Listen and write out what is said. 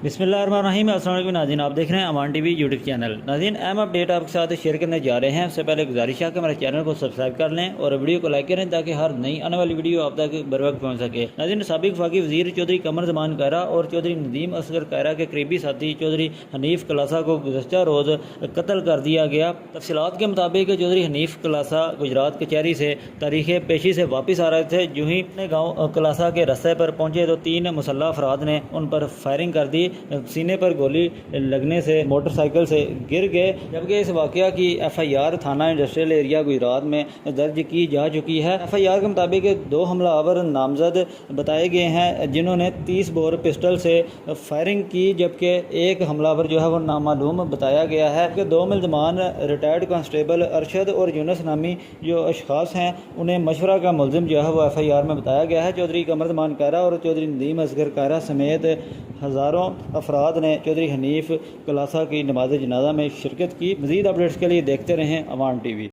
बिस्मिल्लाहिर्रहमानिर्रहीम। अस्सलाम वालेकुम नाज़रीन, आप देख रहे हैं अमान टीवी यूट्यूब चैनल। नाज़रीन, अहम अपडेट आपके साथ शेयर करने जा रहे हैं। उससे पहले गुजारिश है कि हमारे चैनल को सब्सक्राइब कर लें और वीडियो को लाइक करें ताकि हर नई आने वाली वीडियो आप तक बर वक्त पहुँच सके। नाज़रीन, साबिक वफाकी वज़ीर चौधरी कमर ज़मान कायरा और चौधरी नदीम असगर कायरा के करीबी साथी चौधरी हनीफ कलासा को गुज़श्ता रोज़ कत्ल कर दिया गया। तफसीलात के मुताबिक चौधरी हनीफ कलासा गुजरात कचहरी से तारीख पेशी से वापस आ रहे थे। यूँ ही अपने गाँव कलासा के रस्ते पर पहुँचे तो 3 मुसल्लह अफराद ने उन पर फायरिंग कर दी। सीने पर गोली लगने से मोटरसाइकिल से गिर गए। जबकि इस वाक़या की FIR थाना इंडस्ट्रियल एरिया गुजरात में दर्ज की जा चुकी है। FIR के मुताबिक 2 हमलावर नामजद बताए गए हैं जिन्होंने 30 बोर पिस्टल से फायरिंग की, जबकि एक हमलावर जो है वो नामालूम बताया गया है। कि 2 मुलजमान रिटायर्ड कांस्टेबल अरशद और यूनुस नामी जो अशखास हैं उन्हें मशवरा का मुलजिम जो है वो FIR में बताया गया है। चौधरी कमर ज़मान कायरा और चौधरी नदीम असगर कायरा समेत हज़ारों अफराद ने चौधरी हनीफ कलासा की नमाज जनाजा में शिरकत की। मज़ीद अपडेट्स के लिए देखते रहें अवान TV।